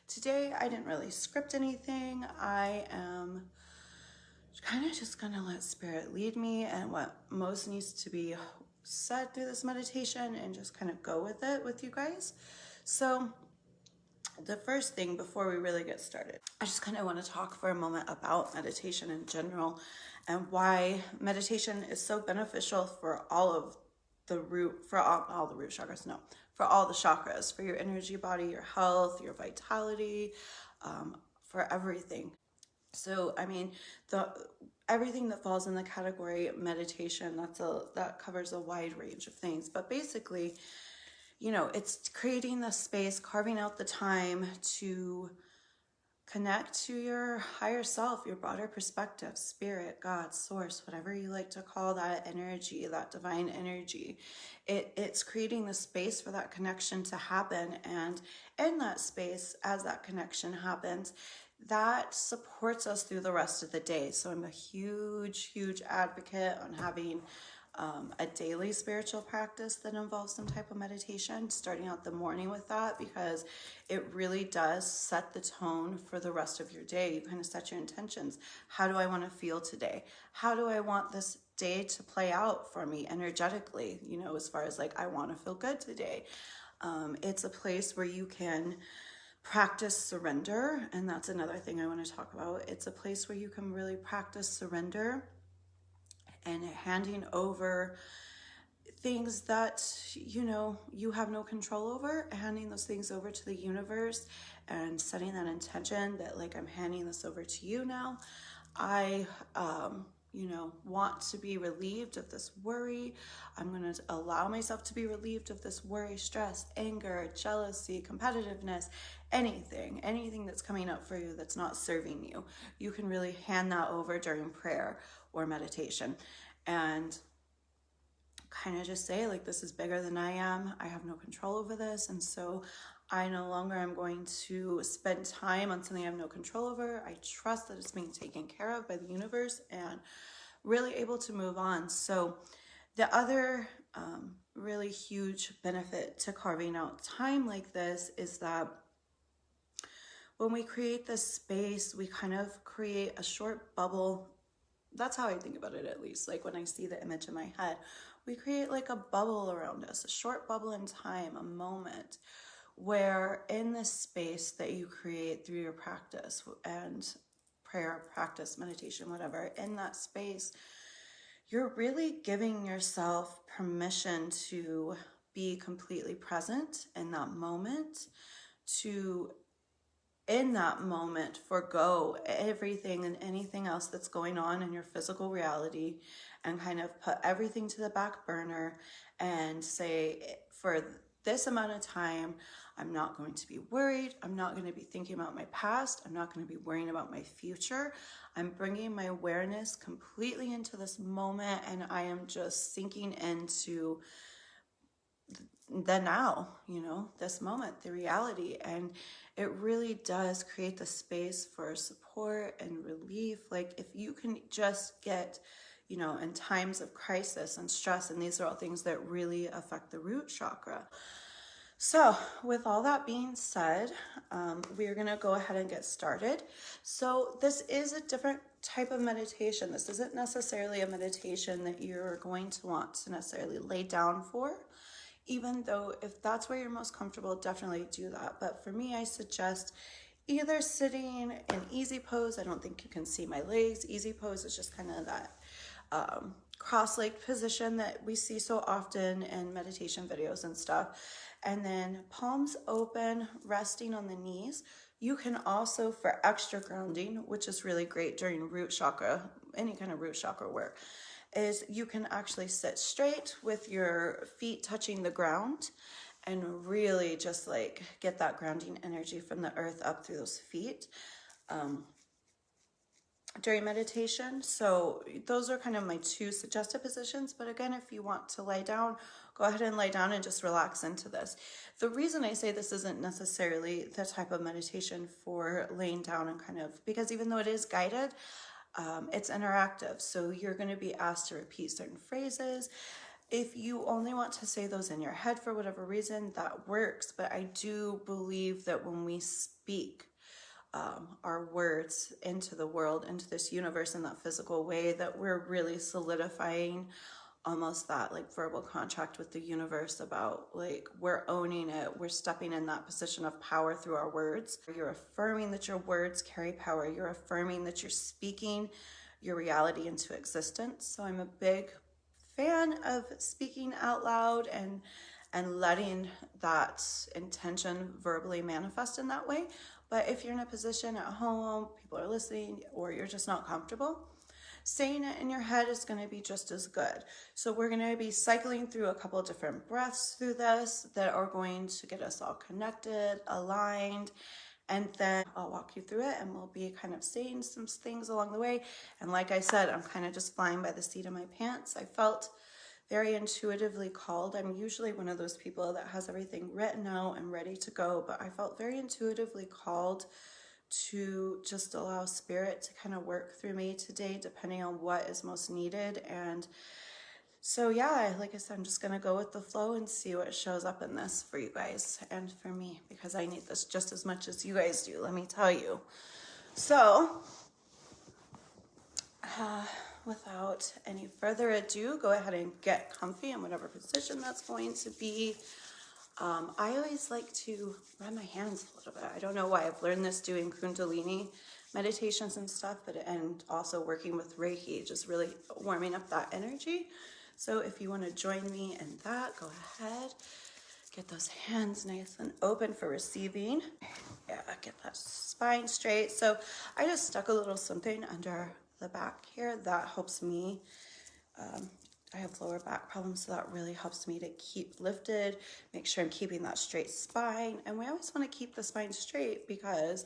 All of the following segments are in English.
Today I didn't really script anything. I am kind of just gonna let spirit lead me and what most needs to be said through this meditation and just kind of go with it with you guys. So the first thing before we really get started, I just kind of want to talk for a moment about meditation in general and why meditation is so beneficial for all of the root, for all the root chakras, no, for all the chakras, for your energy body, your health, your vitality, for everything. So, I mean, the everything that falls in the category meditation, that covers a wide range of things. But basically, it's creating the space, carving out the time to connect to your higher self, your broader perspective, spirit, God, source, whatever you like to call that energy, that divine energy. It's creating the space for that connection to happen. And in that space, as that connection happens, that supports us through the rest of the day. So I'm a huge, huge advocate on having a daily spiritual practice that involves some type of meditation, starting out the morning with that, because it really does set the tone for the rest of your day. You kind of set your intentions. How do I want to feel today? How do I want this day to play out for me energetically? As far as like, I want to feel good today. It's a place where you can practice surrender. And that's another thing I want to talk about. It's a place where you can really practice surrender and handing over things that you have no control over, handing those things over to the universe and setting that intention that, like, I'm handing this over to you now. I want to be relieved of this worry. I'm going to allow myself to be relieved of this worry, stress, anger, jealousy, competitiveness, anything that's coming up for you that's not serving you. You can really hand that over during prayer or meditation and kind of just say, like, this is bigger than I am. I have no control over this. And so I no longer am going to spend time on something I have no control over. I trust that it's being taken care of by the universe and really able to move on. So the other really huge benefit to carving out time like this is that when we create this space, we kind of create a short bubble. That's how I think about it, at least. Like, when I see the image in my head, we create like a bubble around us, a short bubble in time, a moment where in this space that you create through your practice and prayer, practice, meditation, whatever, in that space, you're really giving yourself permission to be completely present in that moment, to in that moment forgo everything and anything else that's going on in your physical reality and kind of put everything to the back burner and say, for this amount of time, I'm not going to be worried. I'm not going to be thinking about my past. I'm not going to be worrying about my future. I'm bringing my awareness completely into this moment, and I am just sinking into the now, this moment, the reality. And it really does create the space for support and relief. Like, if you can just get, in times of crisis and stress, and these are all things that really affect the root chakra. So with all that being said, we're going to go ahead and get started. So this is a different type of meditation. This isn't necessarily a meditation that you're going to want to necessarily lay down for, even though if that's where you're most comfortable, definitely do that. But for me, I suggest either sitting in easy pose. I don't think you can see my legs. Easy pose is just kind of that cross-legged position that we see so often in meditation videos and stuff. And then palms open, resting on the knees. You can also, for extra grounding, which is really great during root chakra, any kind of root chakra work, is you can actually sit straight with your feet touching the ground and really just like get that grounding energy from the earth up through those feet during meditation. So those are kind of my two suggested positions. But again, if you want to lay down, go ahead and lay down and just relax into this. The reason I say this isn't necessarily the type of meditation for laying down and kind of, because even though it is guided, it's interactive. So you're going to be asked to repeat certain phrases. if you only want to say those in your head for whatever reason, that works. But I do believe that when we speak our words into the world, into this universe in that physical way, that we're really solidifying almost that like verbal contract with the universe about like we're owning it, we're stepping in that position of power through our words. You're affirming that your words carry power. You're affirming that you're speaking your reality into existence. So I'm a big fan of speaking out loud and letting that intention verbally manifest in that way. But if you're in a position at home, people are listening, or you're just not comfortable, saying it in your head is going to be just as good. So we're going to be cycling through a couple of different breaths through this that are going to get us all connected, aligned, and then I'll walk you through it and we'll be kind of saying some things along the way. And like I said, I'm kind of just flying by the seat of my pants. I felt very intuitively called. I'm usually one of those people that has everything written out and ready to go, but I felt very intuitively called to just allow spirit to kind of work through me today, depending on what is most needed. And so yeah, like I said, I'm just gonna go with the flow and see what shows up in this for you guys and for me, because I need this just as much as you guys do, let me tell you. So without any further ado, go ahead and get comfy in whatever position that's going to be. I always like to run my hands a little bit. I don't know why. I've learned this doing Kundalini meditations and stuff, and also working with Reiki, just really warming up that energy. So if you want to join me in that, go ahead. Get those hands nice and open for receiving. Yeah, get that spine straight. So I just stuck a little something under the back here that helps me. I have lower back problems, so that really helps me to keep lifted, make sure I'm keeping that straight spine. And we always want to keep the spine straight, because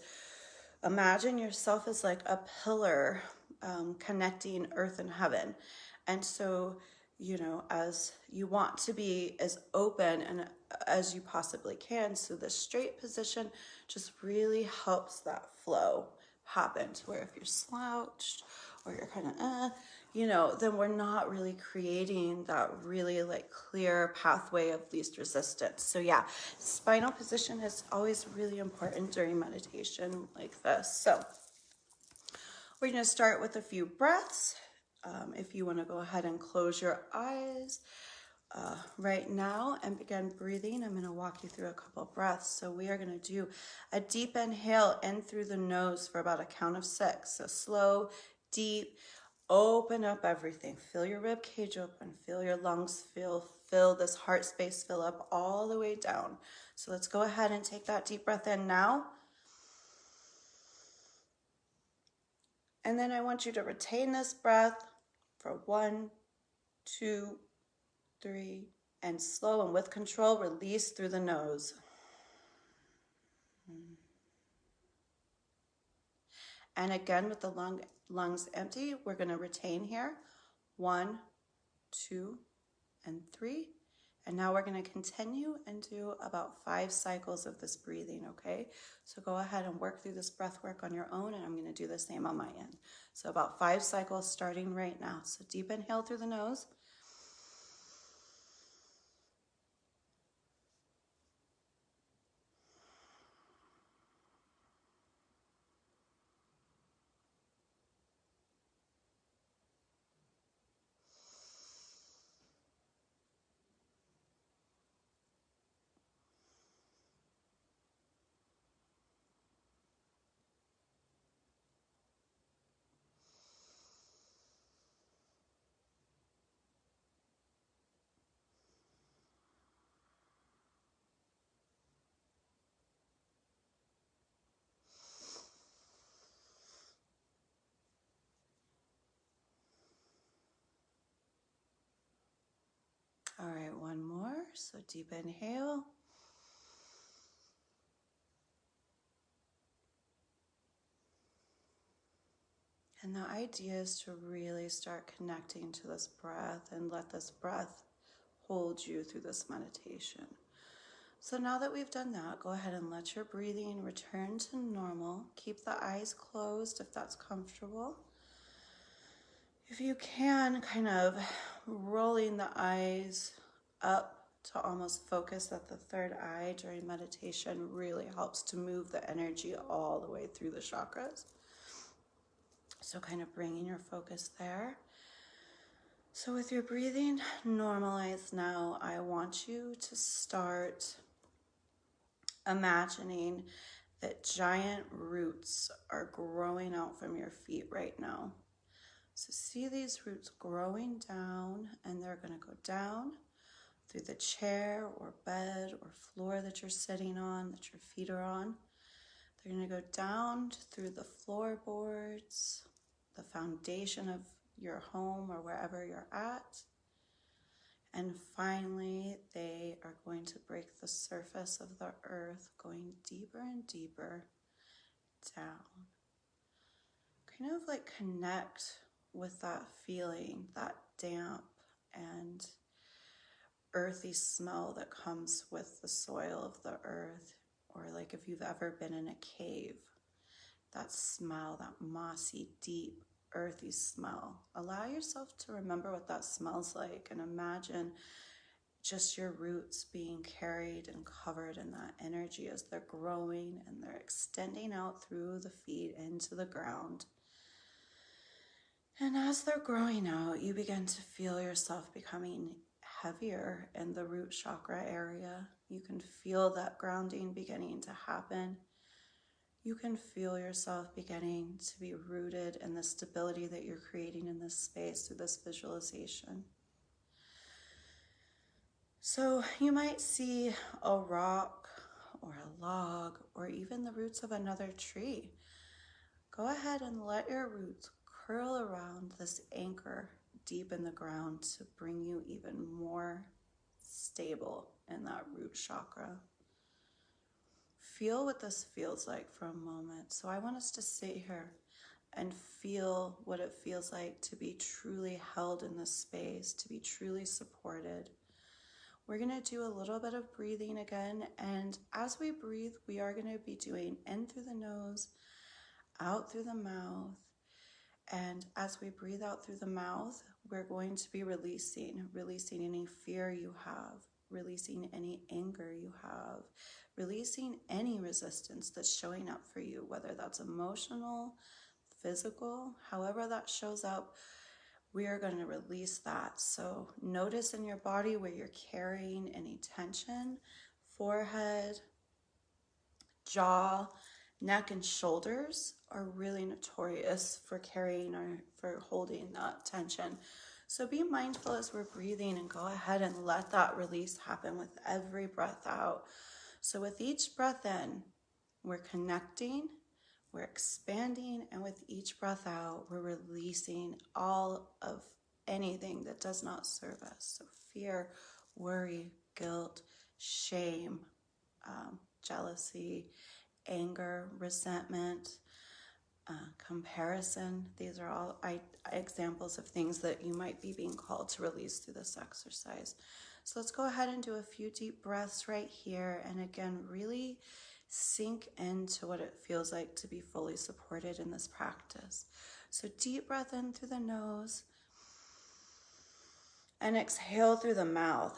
imagine yourself as like a pillar connecting earth and heaven. And so, you know, as you want to be as open and as you possibly can, so the straight position just really helps that flow happen, to where if you're slouched or you're kind of you know, then we're not really creating that really like clear pathway of least resistance. So yeah, spinal position is always really important during meditation like this. So we're going to start with a few breaths. If you want to go ahead and close your eyes right now and begin breathing, I'm going to walk you through a couple of breaths. So we are going to do a deep inhale in through the nose for about a count of 6. So slow, deep. Open up everything. Feel your rib cage open. Feel your lungs fill this heart space fill up all the way down. So let's go ahead and take that deep breath in now. And then I want you to retain this breath for 1, 2, 3, and slow and with control, release through the nose. And again, with the lungs empty, we're going to retain here. 1, 2, and 3. And now we're going to continue and do about 5 cycles of this breathing, okay? So go ahead and work through this breath work on your own, and I'm going to do the same on my end. So about 5 cycles starting right now. So deep inhale through the nose. All right, one more. So deep inhale. And the idea is to really start connecting to this breath and let this breath hold you through this meditation. So now that we've done that, go ahead and let your breathing return to normal. Keep the eyes closed if that's comfortable. If you can, kind of rolling the eyes up to almost focus at the third eye during meditation really helps to move the energy all the way through the chakras. So kind of bringing your focus there. So with your breathing normalized now, I want you to start imagining that giant roots are growing out from your feet right now. So see these roots growing down, and they're going to go down through the chair or bed or floor that you're sitting on, that your feet are on. They're going to go down through the floorboards, the foundation of your home or wherever you're at. And finally, they are going to break the surface of the earth, going deeper and deeper down. Kind of like connect with that feeling, that damp and earthy smell that comes with the soil of the earth. Or like if you've ever been in a cave, that smell, that mossy, deep, earthy smell. Allow yourself to remember what that smells like and imagine just your roots being carried and covered in that energy as they're growing and they're extending out through the feet into the ground. And as they're growing out, you begin to feel yourself becoming heavier in the root chakra area. You can feel that grounding beginning to happen. You can feel yourself beginning to be rooted in the stability that you're creating in this space through this visualization. So you might see a rock or a log or even the roots of another tree. Go ahead and let your roots curl around this anchor deep in the ground to bring you even more stable in that root chakra. Feel what this feels like for a moment. So I want us to sit here and feel what it feels like to be truly held in this space, to be truly supported. We're going to do a little bit of breathing again, and as we breathe, we are going to be doing in through the nose, out through the mouth, and as we breathe out through the mouth, we're going to be releasing any fear you have, releasing any anger you have, releasing any resistance that's showing up for you, whether that's emotional, physical, however that shows up, we are going to release that. So notice in your body where you're carrying any tension, forehead, jaw, neck, and shoulders are really notorious for carrying or for holding that tension. So be mindful as we're breathing and go ahead and let that release happen with every breath out. So with each breath in, we're connecting, we're expanding, and with each breath out, we're releasing all of anything that does not serve us. So fear, worry, guilt, shame, jealousy, anger, resentment, comparison. These are all examples of things that you might be being called to release through this exercise. So let's go ahead and do a few deep breaths right here. And again, really sink into what it feels like to be fully supported in this practice. So deep breath in through the nose and exhale through the mouth.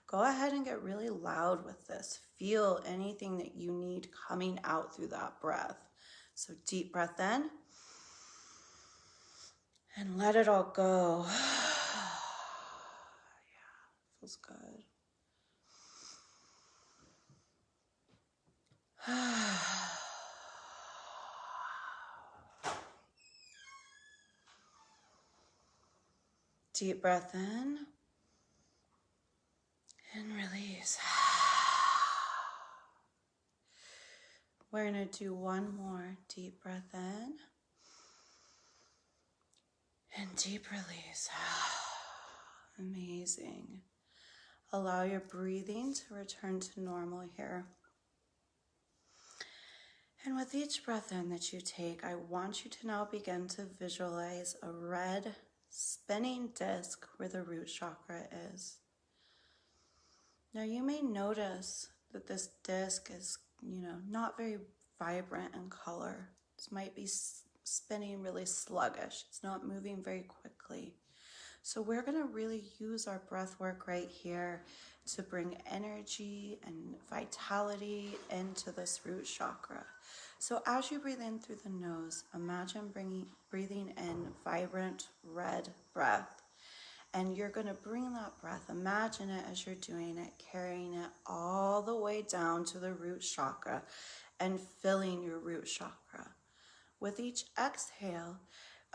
Go ahead and get really loud with this. Feel anything that you need coming out through that breath. So deep breath in and let it all go. Yeah, feels good. Deep breath in and release. We're going to do one more deep breath in and deep release. Amazing. Allow your breathing to return to normal here. And with each breath in that you take, I want you to now begin to visualize a red spinning disc where the root chakra is. Now you may notice that this disc is, not very vibrant in color. This might be spinning really sluggish. It's not moving very quickly. So we're going to really use our breath work right here to bring energy and vitality into this root chakra. So as you breathe in through the nose, imagine breathing in vibrant red breath. And you're going to bring that breath, imagine it as you're doing it, carrying it all the way down to the root chakra and filling your root chakra. With each exhale,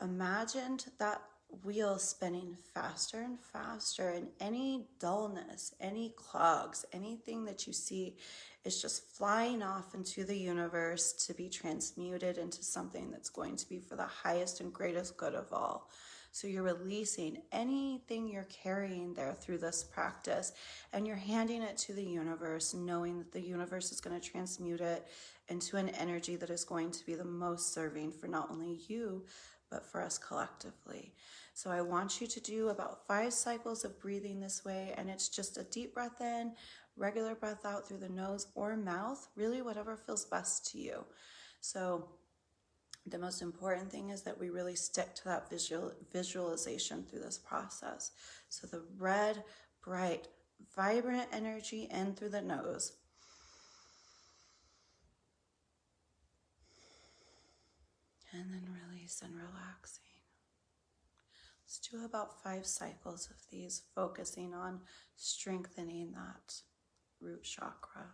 imagine that wheel spinning faster and faster, and any dullness, any clogs, anything that you see is just flying off into the universe to be transmuted into something that's going to be for the highest and greatest good of all. So you're releasing anything you're carrying there through this practice, and you're handing it to the universe, knowing that the universe is going to transmute it into an energy that is going to be the most serving for not only you, but for us collectively. So I want you to do about 5 cycles of breathing this way, and it's just a deep breath in, regular breath out through the nose or mouth, really whatever feels best to you. So the most important thing is that we really stick to that visualization through this process. So the red, bright, vibrant energy in through the nose. And then release and relaxing. Let's do about 5 cycles of these, focusing on strengthening that root chakra.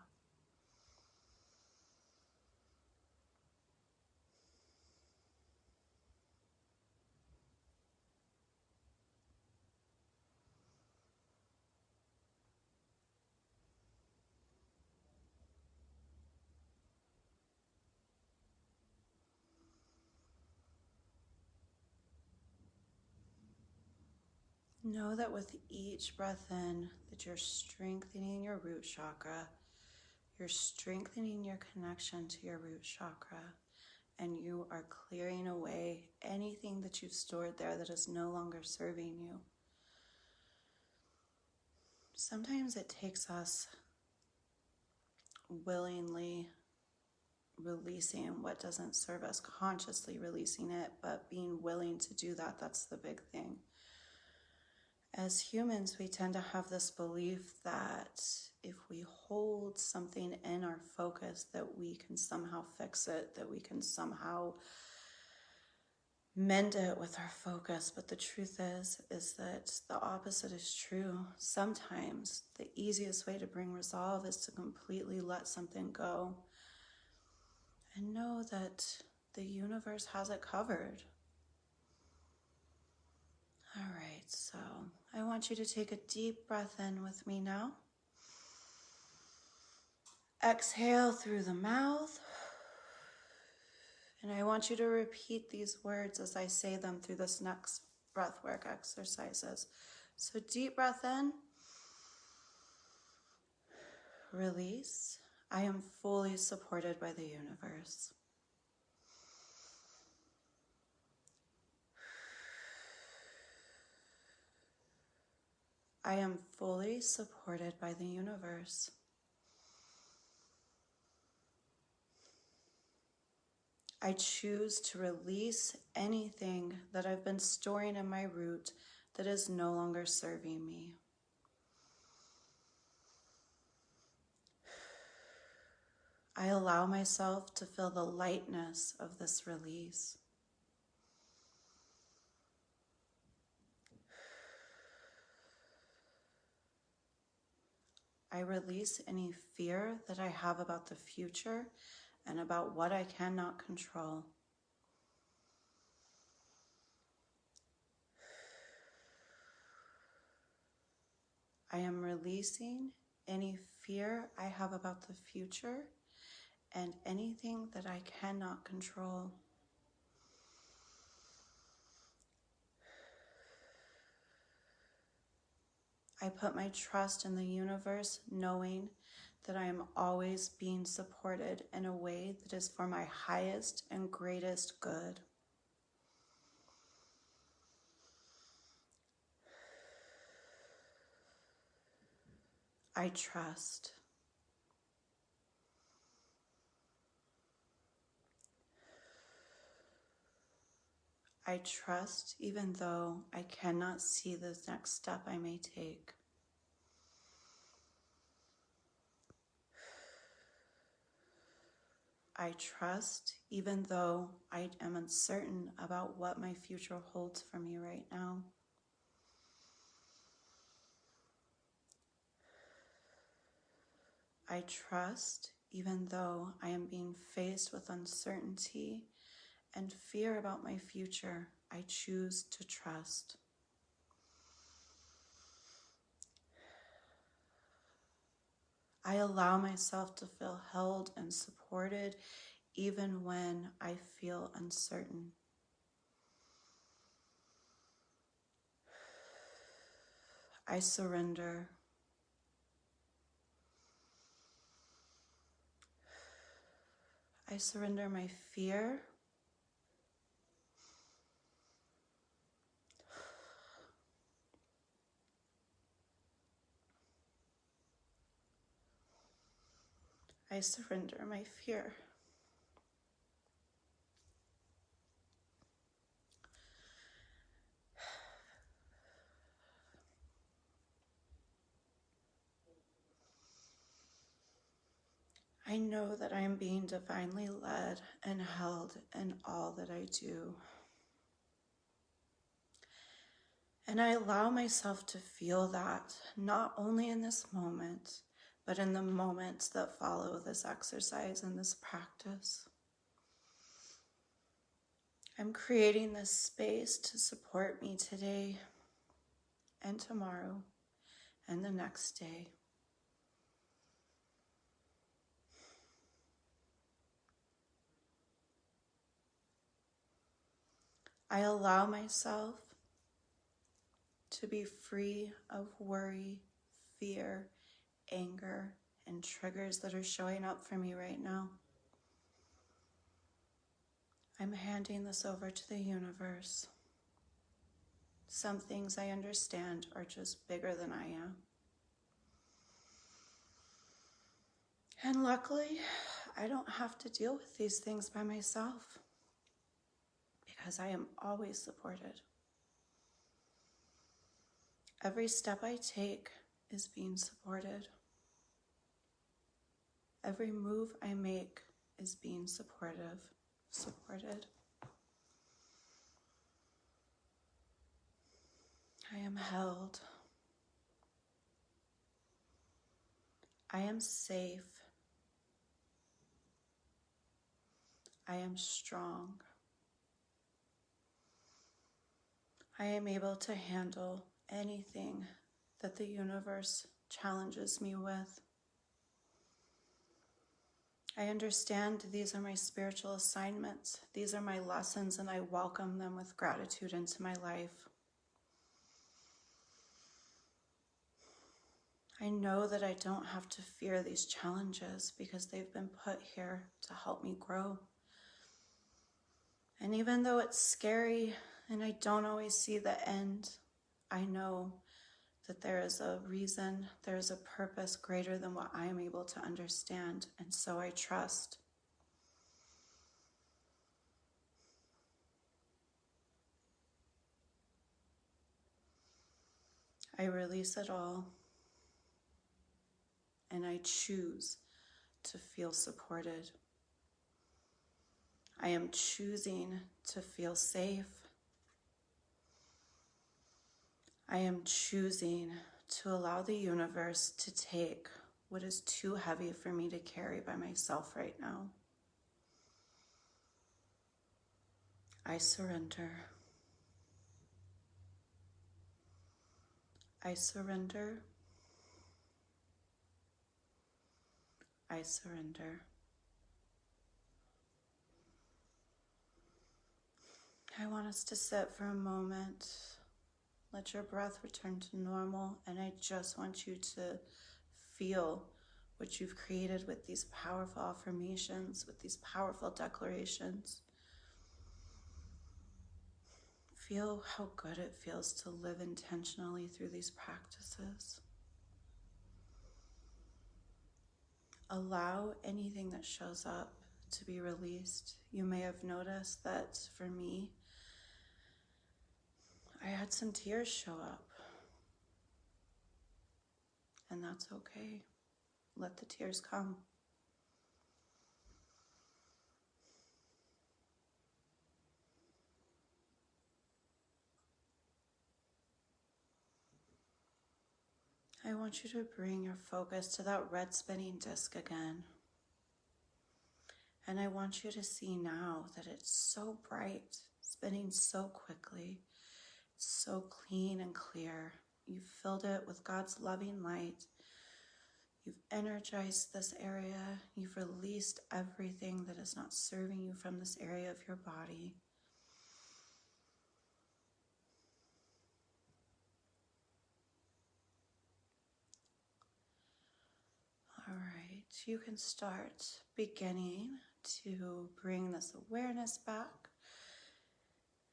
Know that with each breath in, that you're strengthening your root chakra, you're strengthening your connection to your root chakra, and you are clearing away anything that you've stored there that is no longer serving you. Sometimes it takes us willingly releasing what doesn't serve us, consciously releasing it, but being willing to do that, that's the big thing. As humans, we tend to have this belief that if we hold something in our focus, that we can somehow fix it, that we can somehow mend it with our focus. But the truth is that the opposite is true. Sometimes the easiest way to bring resolve is to completely let something go and know that the universe has it covered. All right, so I want you to take a deep breath in with me now. Exhale through the mouth. And I want you to repeat these words as I say them through this next breathwork exercises. So deep breath in. Release. I am fully supported by the universe. I am fully supported by the universe. I choose to release anything that I've been storing in my root that is no longer serving me. I allow myself to feel the lightness of this release. I release any fear that I have about the future and about what I cannot control. I am releasing any fear I have about the future and anything that I cannot control. I put my trust in the universe, knowing that I am always being supported in a way that is for my highest and greatest good. I trust. I trust even though I cannot see the next step I may take. I trust even though I am uncertain about what my future holds for me right now. I trust even though I am being faced with uncertainty and fear about my future. I choose to trust. I allow myself to feel held and supported even when I feel uncertain. I surrender. I surrender my fear. I surrender my fear. I know that I am being divinely led and held in all that I do. And I allow myself to feel that, not only in this moment, but in the moments that follow this exercise and this practice. I'm creating this space to support me today and tomorrow and the next day. I allow myself to be free of worry, fear, anger, and triggers that are showing up for me right now. I'm handing this over to the universe. Some things I understand are just bigger than I am. And luckily, I don't have to deal with these things by myself because I am always supported. Every step I take is being supported. Every move I make is being supported. I am held. I am safe. I am strong. I am able to handle anything that the universe challenges me with. I understand these are my spiritual assignments. These are my lessons, and I welcome them with gratitude into my life. I know that I don't have to fear these challenges because they've been put here to help me grow. And even though it's scary and I don't always see the end, I know that there is a reason, there is a purpose greater than what I am able to understand, and so I trust. I release it all, and I choose to feel supported. I am choosing to feel safe. I am choosing to allow the universe to take what is too heavy for me to carry by myself right now. I surrender. I surrender. I surrender. I want us to sit for a moment. Let your breath return to normal, and I just want you to feel what you've created with these powerful affirmations, with these powerful declarations. Feel how good it feels to live intentionally through these practices. Allow anything that shows up to be released. You may have noticed that for me, I had some tears show up, and that's okay. Let the tears come. I want you to bring your focus to that red spinning disc again. And I want you to see now that it's so bright, spinning so quickly, so clean and clear. You've filled it with God's loving light. You've energized this area. You've released everything that is not serving you from this area of your body. All right, you can start beginning to bring this awareness back.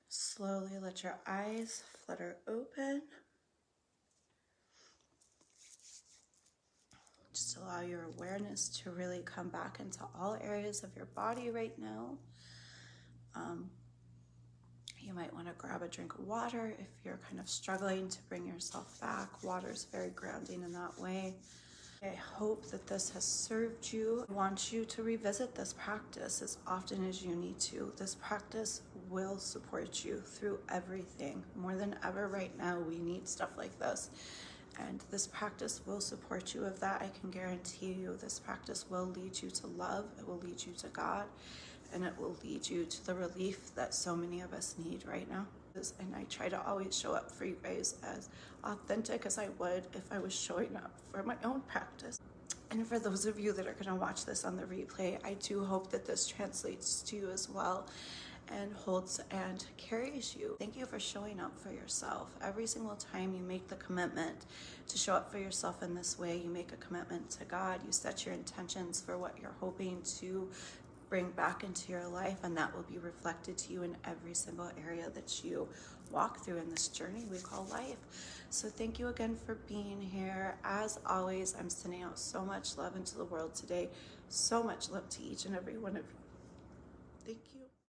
Slowly let your eyes flutter open. Just allow your awareness to really come back into all areas of your body right now. You might want to grab a drink of water if you're kind of struggling to bring yourself back. Water is very grounding in that way. I hope that this has served you. I want you to revisit this practice as often as you need to. This practice will support you through everything. More than ever right now, we need stuff like this. And this practice will support you of that. I can guarantee you this practice will lead you to love. It will lead you to God. And it will lead you to the relief that so many of us need right now. And I try to always show up for you guys as authentic as I would if I was showing up for my own practice. And for those of you that are going to watch this on the replay, I do hope that this translates to you as well and holds and carries you. Thank you for showing up for yourself. Every single time you make the commitment to show up for yourself in this way, you make a commitment to God, you set your intentions for what you're hoping to bring back into your life, and that will be reflected to you in every single area that you walk through in this journey we call life. So thank you again for being here. As always, I'm sending out so much love into the world today. So much love to each and every one of you. Thank you.